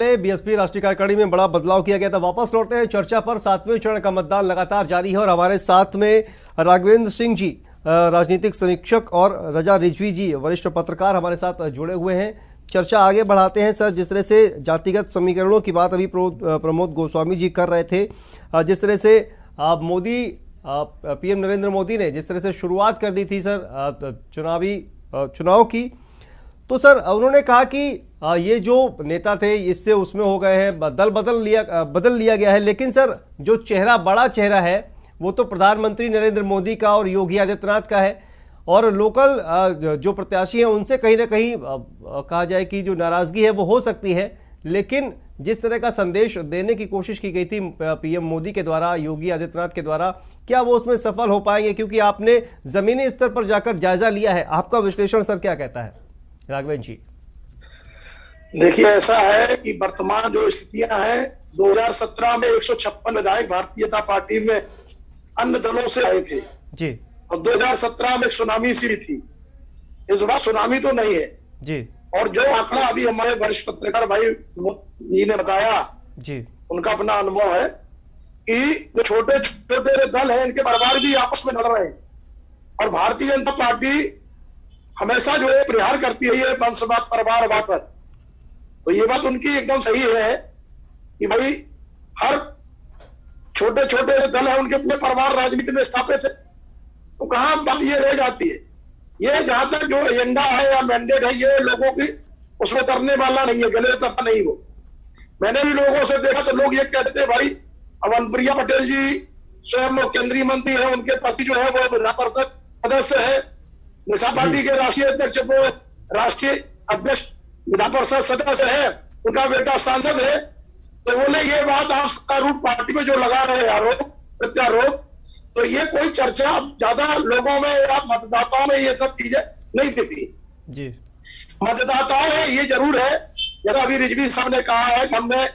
BSP राष्ट्रीय कार्यकारिणी में बड़ा बदलाव किया गया था। वापस लौटते हैं चर्चा पर। 7वें चरण का मतदान लगातार जारी है और हमारे साथ में राघवेंद्र सिंह जी, राजनीतिक समीक्षक, और रजा रिजवी जी, वरिष्ठ पत्रकार, हमारे साथ जुड़े हुए हैं। चर्चा आगे बढ़ाते हैं। सर, जिस तरह से जातिगत समीकरणों की बात अभी प्रमोद गोस्वामी जी कर रहे थे, जिस तरह से पीएम नरेंद्र मोदी ने जिस तरह से शुरुआत कर दी थी सर चुनाव की, तो सर उन्होंने कहा कि ये जो नेता थे इससे उसमें हो गए हैं, बदल लिया गया है, लेकिन सर जो बड़ा चेहरा है वो तो प्रधानमंत्री नरेंद्र मोदी का और योगी आदित्यनाथ का है। और लोकल जो प्रत्याशी हैं उनसे कहीं ना कहीं कहा जाए कि जो नाराजगी है वो हो सकती है, लेकिन जिस तरह का संदेश देने की कोशिश की गई थी पीएम मोदी के द्वारा, योगी आदित्यनाथ के द्वारा, क्या वो उसमें सफल हो पाएंगे? क्योंकि आपने जमीनी स्तर पर जाकर जायजा लिया है। आपका विश्लेषण सर क्या कहता है राघवेंद्र जी? देखिए, ऐसा है कि वर्तमान जो स्थितियां हैं, 2017 में 156 विधायक भारतीय जनता पार्टी में अन्य दलों से आए थे जी, और 2017 में एक सुनामी सी थी। इस बार सुनामी तो नहीं है जी। और जो आंकड़ा अभी हमारे वरिष्ठ पत्रकार भाई जी ने बताया जी, उनका अपना अनुभव है कि जो छोटे छोटे दल हैं इनके परिवार भी आपस में लड़ रहे हैं और भारतीय जनता पार्टी हमेशा जो है प्रहार करती है ये वंशवाद परिवारवाद पर। तो ये बात उनकी एकदम सही है कि भाई हर छोटे छोटे दल है उनके पूरे परिवार राजनीति में स्थापित है। तो कहां बात ये रह जाती है? ये जहां तक जो एजेंडा है या मैंडेट है ये लोगों की उसमें करने वाला नहीं है, गले तक नहीं। वो मैंने भी लोगों से देखा तो लोग ये कहते भाई अब अनुप्रिया पटेल जी स्वयं केंद्रीय मंत्री है, उनके पति जो है वो विधान परिषद सदस्य है, निशा पार्टी के राष्ट्रीय अध्यक्ष, वो राष्ट्रीय अध्यक्ष विधान परिषद सदस्य है, उनका बेटा सांसद है। तो बोले ये बात आप रूप पार्टी में जो लगा रहे आरोप प्रत्यारोप, तो ये कोई चर्चा ज्यादा लोगों में या मतदाताओं में ये सब चीजें नहीं दिखती जी। मतदाताओं में ये जरूर है, जैसा अभी रिजवी साहब ने कहा है कि हमने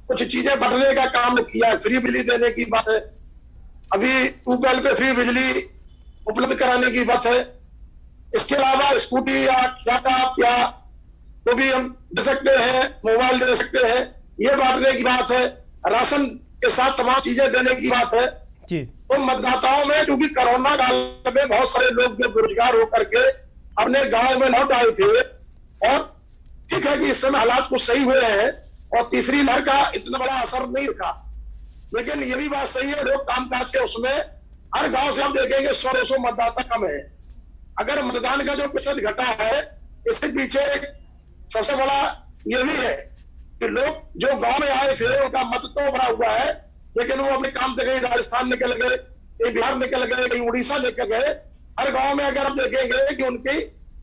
कुछ चीजें बढ़ने का काम किया है, फ्री बिजली देने की बात है, अभी ट्यूबवेल पे फ्री बिजली उपलब्ध कराने की बात है। इसके अलावा स्कूटी या लैपटॉप या तो भी हम दे सकते हैं, मोबाइल दे सकते हैं, ये बांटने की बात है, राशन के साथ तमाम चीजें देने की बात है जी। तो मतदाताओं में, क्योंकि कोरोना काल में बहुत सारे लोग जो बेरोजगार होकर के अपने गांव में लौट आए थे और ठीक है कि इस समय हालात कुछ सही हुए हैं और तीसरी लहर का इतना बड़ा असर नहीं दिखा, लेकिन ये भी बात सही है लोग कामकाज के उसमें हर गांव से हम देखेंगे 100-200 मतदाता कम है। अगर मतदान का जो प्रतिशत घटा है इसके पीछे सबसे बड़ा ये भी है कि लोग जो गांव में आए थे उनका मत तो भरा हुआ है, लेकिन वो अपने काम से कहीं राजस्थान निकल गए, कहीं बिहार निकल गए, कहीं उड़ीसा निकल गए। हर गांव में अगर आप देखेंगे कि उनकी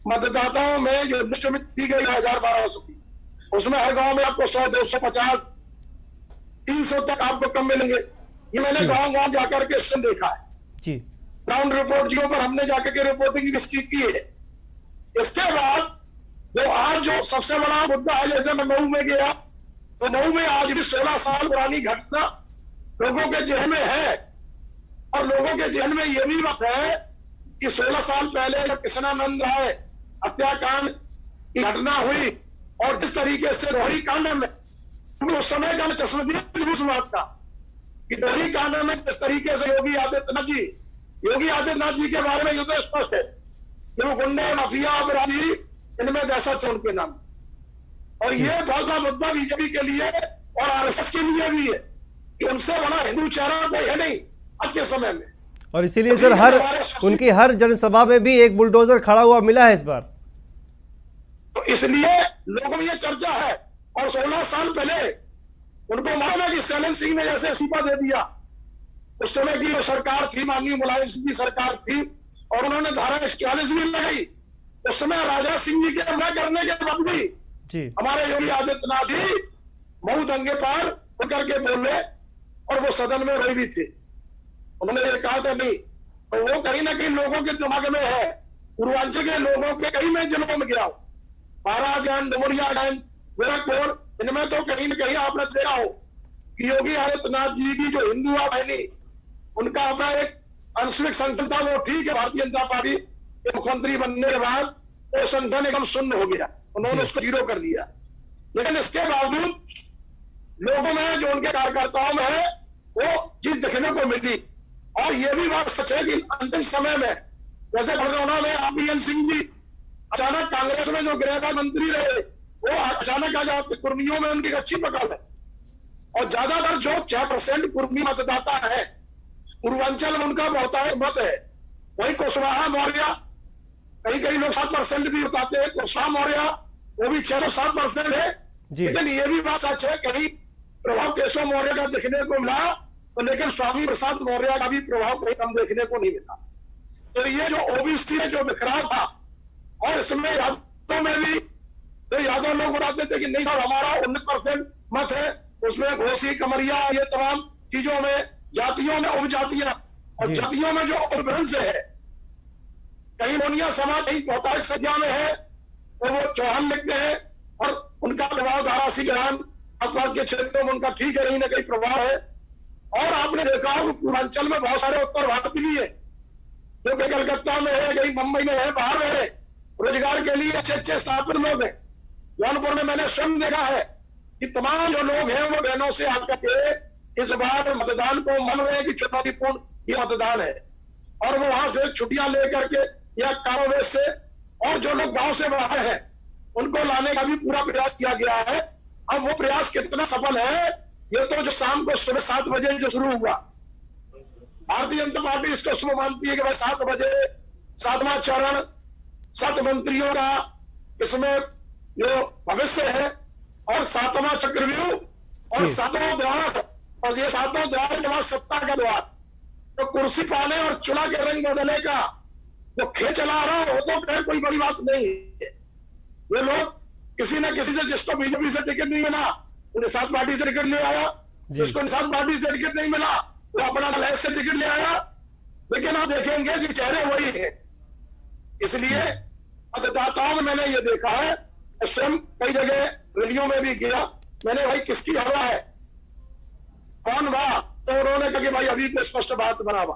मतदाताओं में जो लिस्ट में दी गई 1000-1200 की, उसमें हर गांव में आपको 100, 250, 300 तक आपको कम मिलेंगे। ये मैंने गांव जाकर के इससे देखा है जी। ग्राउंड रिपोर्ट जियो पर हमने जाकर के रिपोर्टिंग की है। इसके बाद जो आज जो सबसे बड़ा मुद्दा है, जैसे मैं मऊ में गया तो मऊ में आज भी 16 साल पुरानी घटना लोगों के जहन में है और लोगों के जहन में यह भी बात है कि 16 साल पहले जब कृष्णानंद राय हत्याकांड की घटना हुई और जिस तरीके से रोहिणी कांड में उस समय का चश्मदीद उस बात का कि रोहिणी कांड में जिस तरीके से योगी आदित्यनाथ जी के बारे में ये तो स्पष्ट है कि वो गुंडे, माफिया, अपराधी, इनमें दहशत है उनके नाम। और ये बहुत बड़ा मुद्दा बीजेपी के लिए और आरएसएस के लिए भी है कि उनसे बड़ा हिंदू चेहरा कोई है नहीं आज के समय में। और इसीलिए सर उनकी हर जनसभा में भी एक बुलडोजर खड़ा हुआ मिला है इस बार। तो इसलिए लोगों में ये चर्चा है और 16 साल पहले उनको मालूम है कि शैलेंद्र सिंह ने जैसे इस्तीफा दे दिया, उस समय की जो सरकार थी, माननीय मुलायम सिंह की सरकार थी और उन्होंने धारा 144 भी लगाई, उस समय राजा सिंह जी के हमला करने के बाद भी हमारे योगी आदित्यनाथ जी मऊ दंगे पर उतर के बोले और वो सदन में रोए भी थे। उन्होंने ये कहा था नहीं, तो वो कहीं ना कहीं लोगों के दिमाग में है। पूर्वांचल के लोगों के कहीं मैं जिलों में गया हूं, महाराजगंज, डुमरियागंज, गोरखपुर, इनमें तो कहीं ना कहीं आपने देखा हो कि योगी आदित्यनाथ जी की जो हिंदू बहनी उनका अपना एक आंशिक संगठन था, वो ठीक है भारतीय जनता पार्टी के मुख्यमंत्री बनने के बाद वो संगठन एकदम शून्य हो गया, उन्होंने उसको जीरो कर दिया। लेकिन इसके बावजूद लोगों में, जो उनके कार्यकर्ताओं में है, वो चीज देखने को मिली। और ये भी बात सच है कि अंतिम समय में, जैसे बड़रौना में APN सिंह जी अचानक कांग्रेस में जो गृह मंत्री रहे, वो अचानक आ जाते, कुर्मियों में उनकी अच्छी पकड़ है। और ज्यादातर जो 6% कुर्मी मतदाता है, पूर्वांचल में उनका बहुतायत मत है। वही कुशवाहा मौर्य, कई लोग 7% भी बताते हैं, कुशवाहा मौर्य वो भी 607% है। लेकिन ये भी बात सच है, कहीं प्रभाव केशव मौर्य का देखने को मिला, तो लेकिन स्वामी प्रसाद मौर्य का भी प्रभाव कहीं कम देखने को नहीं मिला। तो ये जो ओबीसी है, जो बिखराव था, और इसमें यादवों में भी, तो यादव लोग बताते थे कि नहीं साहब हमारा 19% मत है, उसमें घोसी, कमरिया, ये तमाम चीजों में, जातियों में उपजातियां, और जातियों में जो उपभ्रंश है, कहीं मोनिया समाज, कहीं बहुतायत संख्या में है, तो वो चौहान लिखते हैं, और उनका प्रभाव धारासी ग्राम आसपास के क्षेत्रों में उनका ठीक है, नहीं ना कहीं प्रभाव है। और आपने देखा हो पूर्वांचल में बहुत सारे उत्तर भारतीय भी है, जो कहीं कलकत्ता में है, कहीं मुंबई में है, बाहर में है, रोजगार के लिए अच्छे स्थापित लोग हैं। जौनपुर में मैंने स्वयं देखा है कि तमाम जो लोग हैं वो बहनों से आकर के इस बार मतदान को मान रहे हैं कि चुनौतीपूर्ण ये मतदान है, और वो वहां से छुट्टियां लेकर के या कारोबार से, और जो लोग गांव से बाहर हैं उनको लाने का भी पूरा प्रयास किया गया है। अब वो प्रयास कितना सफल है, ये तो जो शाम को सुबह 7 बजे जो शुरू हुआ, भारतीय जनता पार्टी इसको शुभ मानती है कि भाई 7 बजे 7वां चरण 7 मंत्रियों का इसमें जो भविष्य है, और 7वां चक्रव्यूह, और 7वां द्वार, और ये 7वां द्वार के बाद सत्ता का द्वार, तो कुर्सी पाने और चुनाव के रंग बदलने का जो खेल चला रहा हो, तो फिर कोई बड़ी बात नहीं है। ये लोग किसी न किसी से, जिसको बीजेपी से टिकट नहीं मिला निषाद पार्टी से टिकट ले आया, जिसको निषाद पार्टी से टिकट नहीं मिला वो अपना लहर से टिकट ले आया। लेकिन आप देखेंगे कि चेहरे वही है। इसलिए मतदाताओं में मैंने ये देखा है, स्वयं कई जगह रैलियों में भी गया, मैंने भाई किसकी हवा है, कौन बा, तो उन्होंने कहा कि भाई अभी कोई स्पष्ट बात बनावा।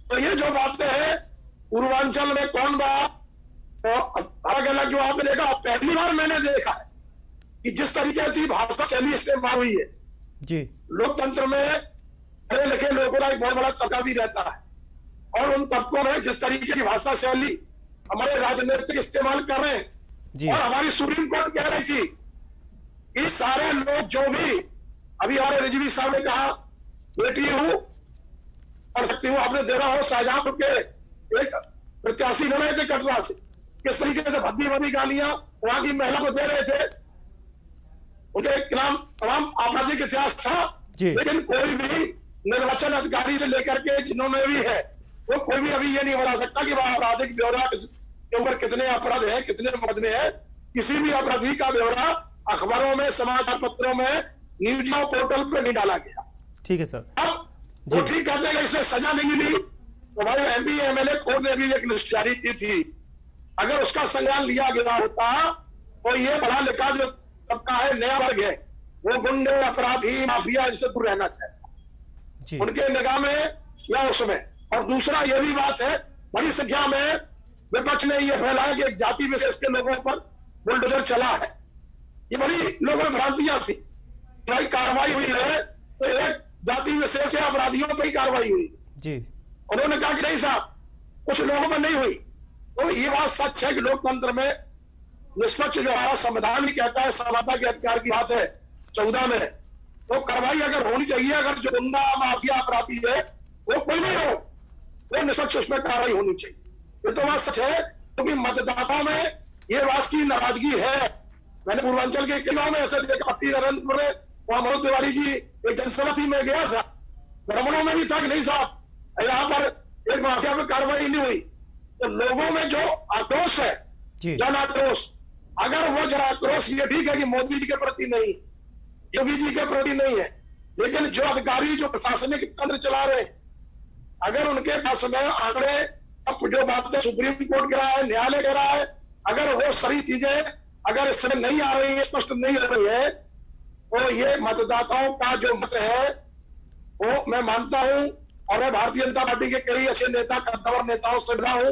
तो ये जो बातें हैं पूर्वांचल में कौन बा, तो अलग अलग जो आपने देखा, पहली बार मैंने देखा है कि जिस तरीके से भाषा शैली इस्तेमाल हुई है जी, लोकतंत्र में पढ़े लिखे लोगों का एक बहुत बड़ा तबका भी रहता है, और उन तबकों में जिस तरीके की भाषा शैली हमारे राजनीतिक इस्तेमाल कर रहे हैं, और हमारी सुप्रीम कोर्ट कह रही थी कि सारे लोग जो भी, अभी हमारे रिजवी साहब ने कहा बेटी हूं पढ़ सकती हूं, आपने देखा हो शाहजहांपुर के एक प्रत्याशी लड़ रहे थे कटरा से, किस तरीके से भद्दी भद्दी गालियां वहां की महिला को दे रहे थे, उनके खिलाफ तमाम आपराधिक इतिहास था। लेकिन कोई भी निर्वाचन अधिकारी से लेकर के जिन्होंने भी है, वो कोई भी अभी ये नहीं बता सकता कि वह आपराधिक ब्यौरा के ऊपर कितने अपराध है, कितने मुकदमे हैं। किसी भी अपराधी का ब्यौरा अखबारों में, समाचार पत्रों में, न्यूज पोर्टल पे नहीं डाला गया। ठीक है सर। अब वो ठीक कहते हैं इसमें सजा नहीं मिली, तो भाई MP MLA कोर्ट ने भी एक लिस्ट जारी की थी, अगर उसका संज्ञान लिया गया होता तो ये पढ़ा लिखा जो तबका है, नया वर्ग है, वो गुंडे, अपराधी, माफिया, इससे दूर रहना चाहिए उनके निगाह में या उसमें। और दूसरा ये भी बात है, बड़ी संख्या में विपक्ष ने यह फैलाया कि एक जाति विशेष के लोगों पर बुलडोजर चला है। ये बड़ी लोगों में भ्रांतियां थी, भाई कार्रवाई हुई है तो एक जाति विशेष के अपराधियों पर ही कार्रवाई हुई जी। उन्होंने कहा कि नहीं साहब, कुछ लोगों में नहीं हुई। तो ये बात सच है कि लोकतंत्र में निष्पक्ष जो हमारा संविधान भी कहता है, समानता के अधिकार की बात है 14 में, तो कार्रवाई अगर होनी चाहिए, अगर जो गुंडा माफिया अपराधी है वो कोई नहीं हो, वो निष्पक्ष उसमें कार्रवाई होनी चाहिए। ये तो बात सच है, क्योंकि मतदाताओं में ये बात की नाराजगी है। मैंने पूर्वांचल के गांव में ऐसे देखा, पट्टी नरेंद्रपुर में, वहां मनोज तिवारी जी एक जनसभा थी, मैं गया था, ब्राह्मणों में भी था कि नहीं साहब यहाँ पर एक माफिया पर कार्रवाई नहीं हुई। तो लोगों में जो आक्रोश है, जन आक्रोश, अगर वो जन आक्रोश, ये ठीक है कि मोदी जी के प्रति नहीं, योगी जी के प्रति नहीं है, लेकिन जो अधिकारी जो प्रशासनिक तंत्र चला रहे हैं, अगर उनके पास में आंकड़े, अब जो बातें सुप्रीम कोर्ट कह रहा है, न्यायालय कह रहा है, अगर वो सारी चीजें अगर इसमें नहीं आ रही है, स्पष्ट नहीं हो रही है, तो ये मतदाताओं का जो मत है वो मैं मानता हूं, और मैं भारतीय जनता पार्टी के कई अच्छे नेता, कद्दावर नेताओं से मिला हूं,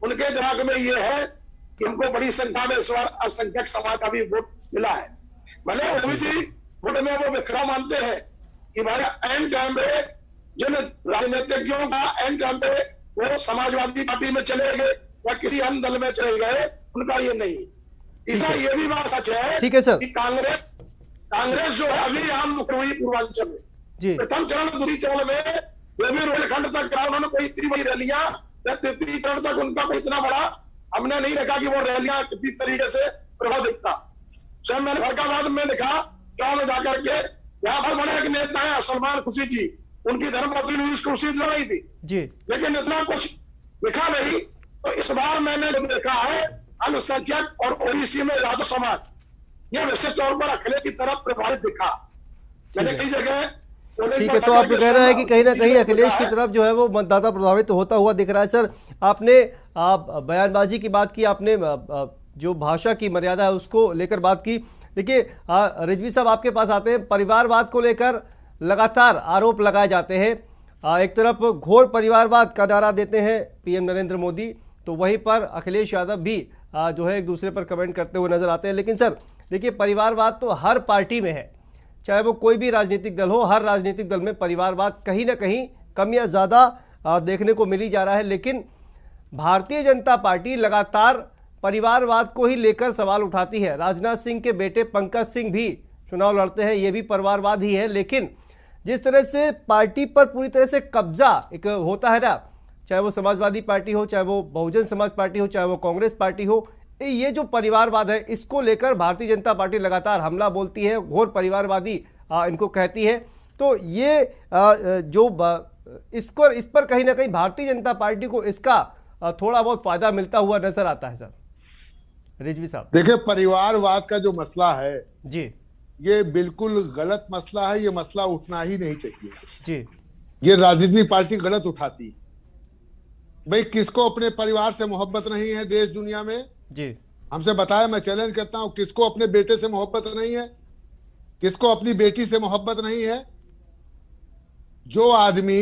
उनके दिमाग में ये है कि हमको बड़ी संख्या में इस बार अल्पसंख्यक समाज का भी वोट मिला है। भले ओबीसी वोट में वो विक्रम मानते हैं कि भाई एन टाइम पे जिन राजनीतिज्ञों का एन टाइम पे वो समाजवादी पार्टी में चले गए या किसी अन्य दल में चले गए, उनका ये नहीं। इसका ये भी बात सच है, ठीक है सर, कि कांग्रेस जो है अभी यहाँ मुख्य हुई पूर्वांचल में जी, प्रथम चरण दूसरी चरण में जो भी रोहिलखंड तक करा उन्होंने कोई इतनी बड़ी रैलियां या तृतीय चरण तक उनका कोई इतना बड़ा हमने नहीं देखा कि वो रैलियां किसी तरीके से प्रभाव दिखता। स्वयं मैंने फरकाबाद में देखा गाँव में जाकर के, यहाँ पर बड़े एक नेता है सलमान खुर्शीद जी, उनकी धर्मपत्नी नुईस खुर्शीद लड़ रही थी जी, लेकिन इतना कुछ दिखा नहीं। तो इस बार मैंने देखा है अल्पसंख्यक और ओबीसी में यादव समाज यह विशेष तौर पर अखिलेश की तरफ प्रभावित दिखा। मैंने कई जगह, ठीक है, तो आप कह रहे हैं कि कहीं ना कहीं अखिलेश की तरफ जो है वो मतदाता प्रभावित होता हुआ दिख रहा है। सर, आपने बयानबाजी की बात की, आपने जो भाषा की मर्यादा है उसको लेकर बात की। देखिए रिजवी साहब आपके पास आते हैं, परिवारवाद को लेकर लगातार आरोप लगाए जाते हैं। एक तरफ घोर परिवारवाद का नारा देते हैं पीएम नरेंद्र मोदी, तो वहीं पर अखिलेश यादव भी जो है एक दूसरे पर कमेंट करते हुए नजर आते हैं। लेकिन सर देखिए, परिवारवाद तो हर पार्टी में है, चाहे वो कोई भी राजनीतिक दल हो, हर राजनीतिक दल में परिवारवाद कहीं ना कहीं कम या ज़्यादा देखने को मिल ही जा रहा है। लेकिन भारतीय जनता पार्टी लगातार परिवारवाद को ही लेकर सवाल उठाती है। राजनाथ सिंह के बेटे पंकज सिंह भी चुनाव लड़ते हैं, ये भी परिवारवाद ही है। लेकिन जिस तरह से पार्टी पर पूरी तरह से कब्जा एक होता है ना, चाहे वो समाजवादी पार्टी हो, चाहे वो बहुजन समाज पार्टी हो, चाहे वो कांग्रेस पार्टी हो, ये जो परिवारवाद है इसको लेकर भारतीय जनता पार्टी लगातार हमला बोलती है, घोर परिवारवादी इनको कहती है। तो ये जो इस पर कहीं ना कहीं भारतीय जनता पार्टी को इसका थोड़ा बहुत फायदा मिलता हुआ नजर आता है। सर रिजवी साहब, देखिए, परिवारवाद का जो मसला है जी, ये बिल्कुल गलत मसला है। ये मसला उठना ही नहीं चाहिए जी, ये राजनीतिक पार्टी गलत उठाती। भाई किसको अपने परिवार से मोहब्बत नहीं है देश दुनिया में जी? हमसे बताया, मैं चैलेंज करता हूं, किसको अपने बेटे से मोहब्बत नहीं है? किसको अपनी बेटी से मोहब्बत नहीं है? जो आदमी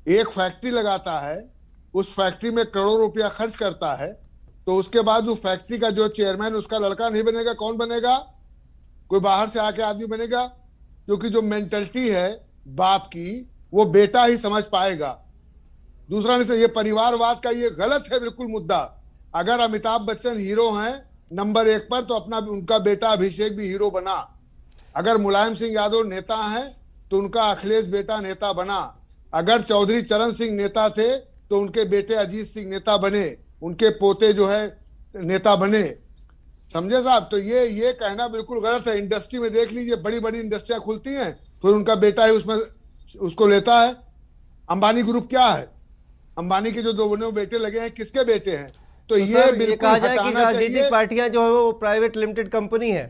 एक फैक्ट्री लगाता है, उस फैक्ट्री में करोड़ों रुपया खर्च करता है, तो उसके बाद उस फैक्ट्री का जो चेयरमैन उसका लड़का नहीं बनेगा, कौन बनेगा? कोई बाहर से आके आदमी बनेगा, क्योंकि जो मेंटलिटी है बाप की वो बेटा ही समझ पाएगा। दूसरा नहीं से, ये परिवारवाद का ये गलत है बिल्कुल मुद्दा। अगर अमिताभ बच्चन हीरो हैं नंबर 1 पर, तो अपना उनका बेटा अभिषेक भी हीरो बना। अगर मुलायम सिंह यादव नेता हैं तो उनका अखिलेश बेटा नेता बना। अगर चौधरी चरण सिंह नेता थे तो उनके बेटे अजीत सिंह नेता बने, उनके पोते जो है नेता बने। समझे साहब? तो ये कहना बिल्कुल गलत है। इंडस्ट्री में देख लीजिए, बड़ी बड़ी इंडस्ट्रियां खुलती हैं, फिर उनका बेटा ही उसमें उसको लेता है। अंबानी ग्रुप क्या है? अंबानी के जो दोनों बेटे लगे हैं, किसके बेटे हैं? तो ये बिल्कुल कहा जाए कि राजनीतिक पार्टियां जो है वो प्राइवेट लिमिटेड कंपनी है।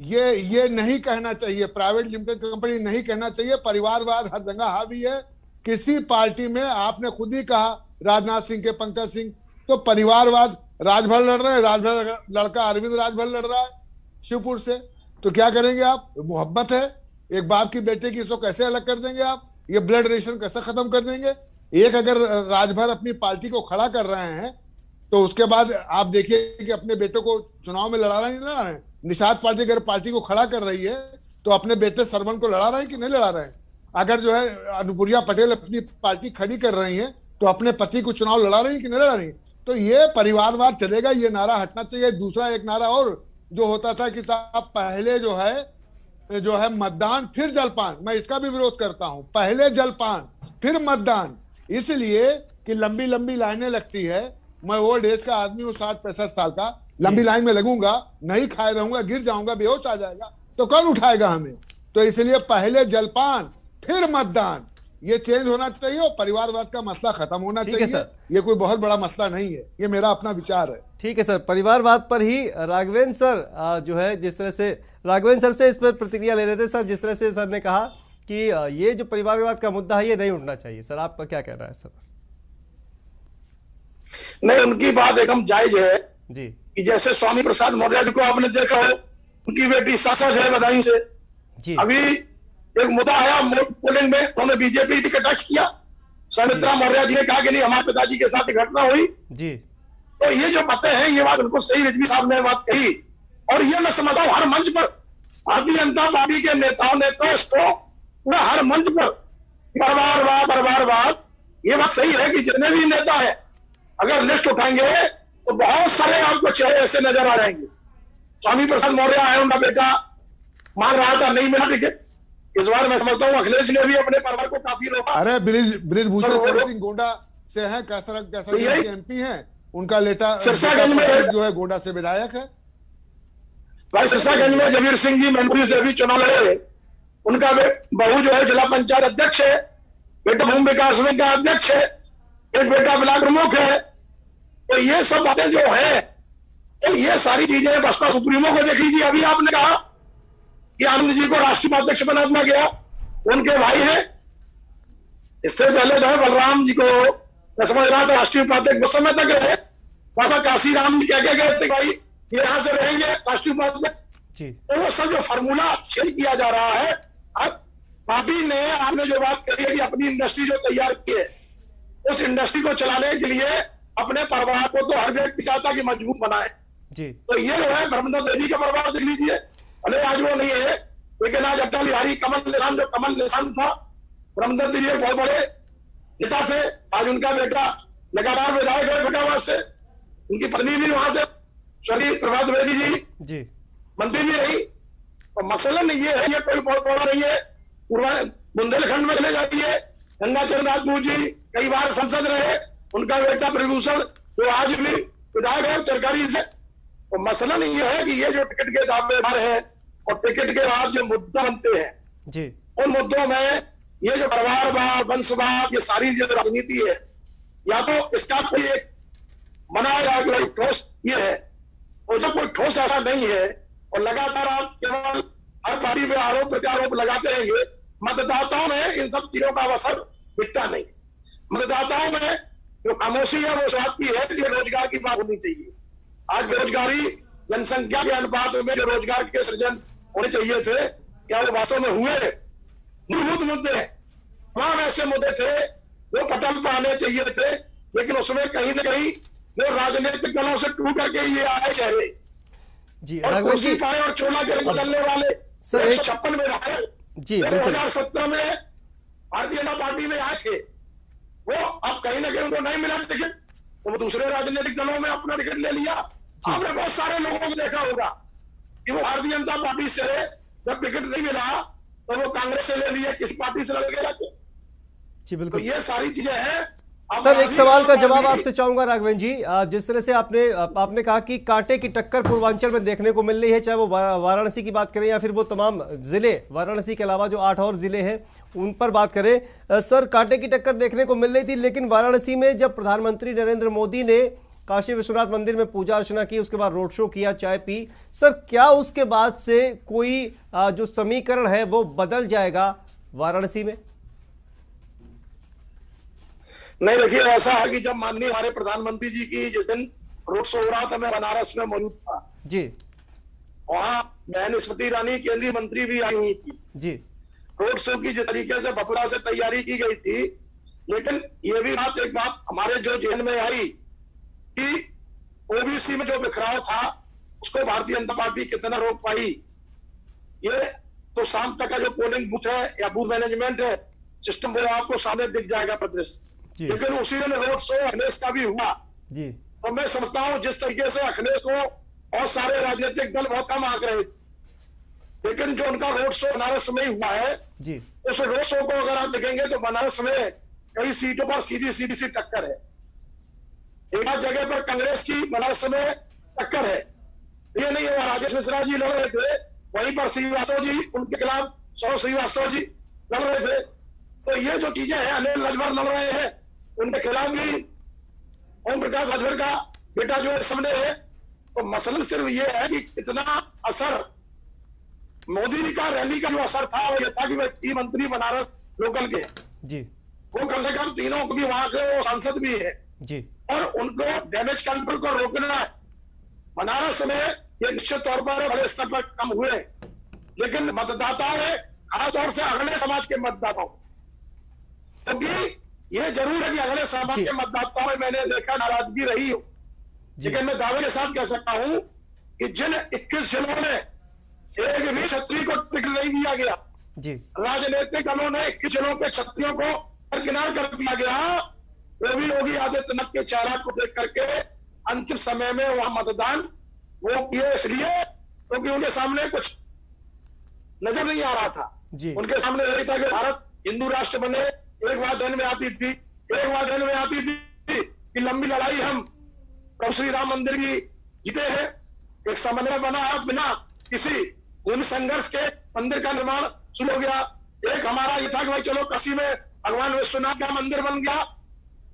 ये नहीं कहना चाहिए, प्राइवेट लिमिटेड कंपनी नहीं कहना चाहिए। परिवारवाद हर जगह हावी है। किसी पार्टी में आपने खुद ही कहा, राजनाथ सिंह के पंकज सिंह, तो परिवारवाद राजभर लड़ रहे हैं, राजभर लड़का अरविंद राजभर लड़ रहा है शिवपुर से, तो क्या करेंगे आप? मोहब्बत है एक बाप की बेटे की, इसको कैसे अलग कर देंगे आप? ये ब्लड रिलेशन कैसे खत्म कर देंगे? एक अगर राजभर अपनी पार्टी को खड़ा कर रहे हैं तो उसके बाद आप देखिए कि अपने बेटे को चुनाव में लड़ा रहे हैं, नहीं लड़ा रहे हैं। निषाद पार्टी अगर पार्टी को खड़ा कर रही है तो अपने बेटे सरवन को लड़ा रहे हैं कि नहीं लड़ा रहे हैं? अगर जो है अनुप्रिया पटेल अपनी पार्टी खड़ी कर रही है तो अपने पति को चुनाव लड़ा रही है कि नहीं लड़ा रही है? तो ये परिवारवाद चलेगा, ये नारा हटना चाहिए। दूसरा एक नारा और जो होता था कि साहब पहले जो है मतदान फिर जलपान, मैं इसका भी विरोध करता हूं। पहले जलपान फिर मतदान, इसलिए कि लंबी लंबी लाइनें लगती है। मैं ओल्ड एज का आदमी हूँ, 60-65 साल का, लंबी लाइन में लगूंगा, नहीं खाए रहूंगा, गिर जाऊंगा, बेहोश आ जाएगा, तो कौन उठाएगा हमें? तो इसलिए पहले जलपान फिर मतदान, ये चेंज होना चाहिए और परिवारवाद का मसला खत्म होना चाहिए। ये कोई बहुत बड़ा मसला नहीं है, ये मेरा अपना विचार है। ठीक है सर, परिवारवाद पर ही राघवेंद्र सर जो है, जिस तरह से राघवेंद्र सर से इस पर प्रतिक्रिया ले रहे थे सर, जिस तरह से सर ने कहा कि ये जो परिवारवाद का मुद्दा है ये नहीं उठना चाहिए। सर आपका क्या कहना है सर? नहीं, उनकी बात एकदम जायज है जी, कि जैसे स्वामी प्रसाद मौर्य जी को आपने देखा हो, उनकी बेटी सासठ है बधाई से जी। अभी एक मुद्दा आया पोलिंग में, उन्होंने बीजेपी टिकट टच किया, सुमित्रा मौर्य जी ने कहा कि नहीं हमारे पिताजी के साथ घटना हुई जी। तो ये जो बातें हैं, ये बात उनको सही रिजवी साहब ने बात कही, और ये मैं समझता हूँ हर मंच पर भारतीय जनता पार्टी के नेताओं ने तो इसको पूरा हर मंच पर परिवारवाद, ये बात सही है कि जितने भी नेता है अगर लिस्ट उठाएंगे तो बहुत सारे आपको चेहरे ऐसे नजर आ जाएंगे। स्वामी प्रसाद मौर्य है, उनका बेटा मांग रहा था, नहीं मिला टिकट। इस बार मैं समझता हूँ अखिलेश ने भी अपने परिवार को काफी रोका। अरे ब्रिजभूषण सिंह गोंडा से हैं, कैसरगंज के एमपी हैं, उनका बेटा सिरसागंज में जो है गोंडा से विधायक है। भाई सिरसागंज में जमीर सिंह जी मैनपुरी से भी चुनाव लड़े, उनका बहू जो है जिला पंचायत अध्यक्ष है, बेटा भूमि विकास बैंक का अध्यक्ष है, एक बेटा ब्लॉक प्रमुख है। तो ये सब बातें जो है, तो ये सारी चीजें बसपा सुप्रीमो को देख लीजिए। अभी आपने कहा कि आनंद जी को राष्ट्रीय उपाध्यक्ष बना दिया गया, उनके भाई है। इससे पहले जो है बलराम जी को मैं समझ रहा था राष्ट्रीय उपाध्यक्ष उस समय तक रहे, वहां काशी राम जी कह के गए थे भाई ये यहां से रहेंगे राष्ट्रीय उपाध्यक्ष। तो वो सब जो फार्मूला चेंज किया जा रहा है, अब पार्टी ने आपने जो बात कही है कि अपनी इंडस्ट्री जो तैयार की है, उस इंडस्ट्री को चलाने के लिए अपने परिवार को तो हर व्यक्ति चाहता कि मजबूत बनाए जी। तो ये जो है धर्मेंद्र देवी का परिवार देख लीजिए, भले आज वो नहीं है, लेकिन आज अटल बिहारी कमल निशान जो कमल निशान था, धर्मेंद्र देवी बहुत बड़े नेता थे। आज उनका बेटा लगातार विधायक है फटावाद से, उनकी पत्नी भी वहां से श्री प्रभात द्विवेदी जी मंत्री भी रही। और मसलन ये है, ये कोई बहुत बड़ा नहीं है। बुंदेलखंड में चले जाइए, गंगाचरण राजपूत जी कई बार संसद रहे, उनका बेटा ब्रिजभूषण जो आज भी विधायक है सरकारी से। तो मसलन ये है कि ये जो टिकट के दावेदार है और टिकट के बाद जो मुद्दा बनते हैं जी, उन मुद्दों में ये जो परिवारवाद, वंशवाद, ये सारी जो राजनीति है, या तो इसका कोई एक बनाया कोई ठोस ये है, और जब कोई ठोस ऐसा नहीं है और लगातार आप केवल हर पार्टी पे आरोप प्रत्यारोप लगाते रहेंगे, मतदाताओं में इन सब चीजों का असर दिखता नहीं। मतदाताओं में जो खामोशी है वो इस बात की है कि रोजगार की बात होनी चाहिए। आज बेरोजगारी जनसंख्या के अनुपात में जो रोजगार के सृजन होने चाहिए थे, क्या वो वास्तव में हुए? मूलभूत मुद्दे हैं, तमाम ऐसे मुद्दे थे जो पटल पर आने चाहिए थे, लेकिन उसमें कहीं न कहीं जो राजनीतिक दलों से टूट करके ये आए चेहरे जी, और कुर्सी पाए और चोला के बदलने वाले 156 में रहे जी, 2017 में भारतीय जनता पार्टी में आए थे, वो अब कहीं ना कहीं उनको नहीं मिला टिकट, तो वो दूसरे राजनीतिक दलों में अपना टिकट ले लिया। आपने बहुत सारे लोगों को देखा होगा कि वो भारतीय जनता पार्टी से जब टिकट नहीं मिला तो वो कांग्रेस से ले लिया, किसी पार्टी से लड़ गया जी। बिल्कुल, तो ये सारी चीजें हैं। सर एक सवाल का जवाब आपसे चाहूंगा राघवेंद्र जी, जिस तरह से आपने कहा कि कांटे की टक्कर पूर्वांचल में देखने को मिल रही है, चाहे वो वाराणसी की बात करें या फिर वो तमाम जिले, वाराणसी के अलावा जो 8 और जिले हैं उन पर बात करें। सर कांटे की टक्कर देखने को मिल रही थी, लेकिन वाराणसी में जब प्रधानमंत्री नरेंद्र मोदी ने काशी विश्वनाथ मंदिर में पूजा अर्चना की, उसके बाद रोड शो किया, चाय पी, सर क्या उसके बाद से कोई जो समीकरण है वो बदल जाएगा वाराणसी में? नहीं, देखिए ऐसा है कि जब माननीय हमारे प्रधानमंत्री जी की जिस दिन रोड शो हो रहा था, मैं बनारस में मौजूद था जी, वहां बहन स्मृति ईरानी केंद्रीय मंत्री भी आई हुई थी जी। रोड शो की जिस तरीके से बपुरा से तैयारी की गई थी, लेकिन ये भी एक बात हमारे जो जेहन में आई कि ओबीसी में जो बिखराव था उसको भारतीय जनता पार्टी कितना रोक पाई, ये तो शाम तक का जो पोलिंग बूथ है या बूथ मैनेजमेंट है सिस्टम, वो आपको सामने दिख जाएगा प्रदेश। लेकिन उसी दिन रोड शो अखिलेश का भी हुआ जी। तो मैं समझता हूं जिस तरीके से अखिलेश को बहुत सारे राजनीतिक दल बहुत कम आंक रहे थे, लेकिन जो उनका रोड शो बनारस में ही हुआ है जी, उस रोड शो को अगर आप देखेंगे तो बनारस में कई सीटों पर सीधी सी टक्कर है। एक जगह पर कांग्रेस की बनारस में टक्कर है, ये नहीं है राजेश मिश्रा जी लड़ रहे थे, वहीं पर श्रीवास्तव जी उनके खिलाफ सौरभ श्रीवास्तव जी लड़ रहे थे। तो ये जो चीजें हैं, अनिल राजभर लड़ रहे हैं, उनके खिलाफ भी ओम प्रकाश राजभर का बेटा जो है सामने है। तो मसलन सिर्फ ये है कि कितना असर मोदी जी का रैली का जो असर था वो ये था कि वह मंत्री बनारस लोकल के जी, वो कम से कम तीनों को भी वहां के सांसद भी है जी, और उनको डैमेज कंट्रोल को रोकना है। बनारस में ये निश्चित तौर पर बड़े स्तर पर कम हुए, लेकिन मतदाताओं ने खासतौर से अगले समाज के मतदाताओं, क्योंकि ये जरूर है कि अगले समाज के मतदाताओं में मैंने देखा नाराजगी रही हो, लेकिन मैं दावे के साथ कह सकता हूं कि जिन 21 जिलों में एक भी छत्री को टिकट नहीं दिया गया जी। राजनीतिक दलों ने कुछ जनों पे छत्रियों को दरकिनार कर दिया गया। वो भी योगी आदित्यनाथ के चेहरा को देख करके अंतिम समय में वहां मतदान वो किए, इसलिए क्योंकि उनके सामने कुछ नजर नहीं आ रहा था जी। उनके सामने यही था कि भारत हिंदू राष्ट्र बने। एक बात ध्यान में आती थी कि लंबी लड़ाई हम प्रभु श्री राम मंदिर की जीते हैं। एक समन्वय बना, बिना किसी भूमि संघर्ष के मंदिर का निर्माण शुरू हो गया। एक हमारा ये था कि भाई चलो काशी में भगवान विश्वनाथ का मंदिर बन गया।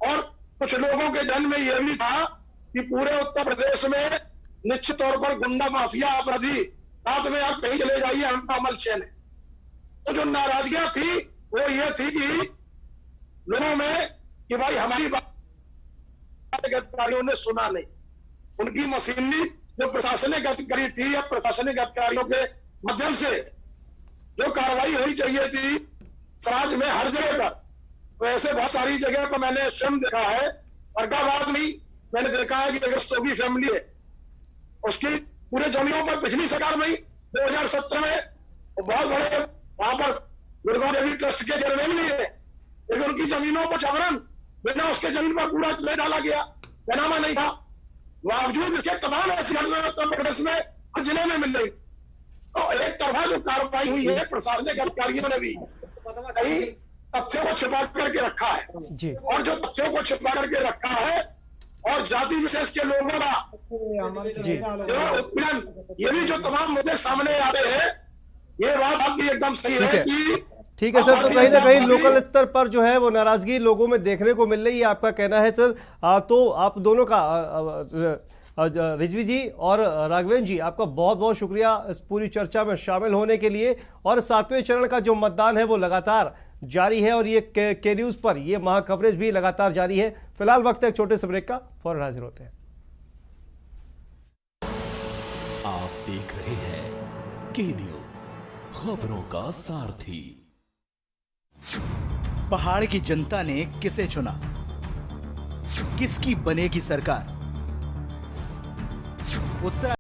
और कुछ लोगों के जन्म में यह भी था कि पूरे उत्तर प्रदेश में निश्चित तौर पर गुंडा माफिया अपराधी रात में आप कहीं चले जाइए, हम अमल चैन है। तो जो नाराजगियां थी वो ये थी कि लोगों में कि भाई हमारी बात अधिकारियों ने सुना नहीं। उनकी मशीनरी जो प्रशासनिक अधिकारी थी या प्रशासनिक अधिकारियों के माध्यम से जो कार्रवाई होनी चाहिए थी समाज में हर जगह पर, तो ऐसे बहुत सारी जगह पर मैंने स्वयं देखा है। फरकाबाद में मैंने देखा है कि रस्तोगी फैमिली है, उसकी पूरे जमीनों पर पिछली सरकार में 2017 में बहुत बड़े वहां पर दुर्गा देवी ट्रस्ट के चेयरमैन भी है, लेकिन उनकी जमीनों पर छावरन बिना उसके जमीन पर कूड़ा ले डाला गया, बैनामा नहीं था। बावजूद इसके तमाम ऐसी घटनाएं उत्तर प्रदेश में हर जिले में मिल रही। तो एक तरफा जो कार्रवाई हुई है प्रशासनिक अधिकारियों ने भी कई तथ्यों को छिपा करके रखा है जी। और जो तथ्यों को छिपा करके रखा है और जाति विशेष के लोगों का उत्पीड़न, ये भी जो तमाम मुद्दे सामने आ रहे हैं, ये बात आपकी एकदम सही है कि ठीक है सर। तो कहीं ना कहीं लोकल स्तर पर जो है वो नाराजगी लोगों में देखने को मिल रही है, आपका कहना है सर। तो आप दोनों का रिजवी जी और राघवेंद्र जी, आपका बहुत बहुत शुक्रिया इस पूरी चर्चा में शामिल होने के लिए। और 7वें चरण का जो मतदान है वो लगातार जारी है और ये के न्यूज़ पर ये महा कवरेज भी लगातार जारी है। फिलहाल वक्त है एक छोटे से ब्रेक का, फौरन हाजिर होते हैं। आप देख रहे हैं के न्यूज़, खबरों का सारथी। पहाड़ की जनता ने किसे चुना, किसकी बनेगी सरकार? उत्तर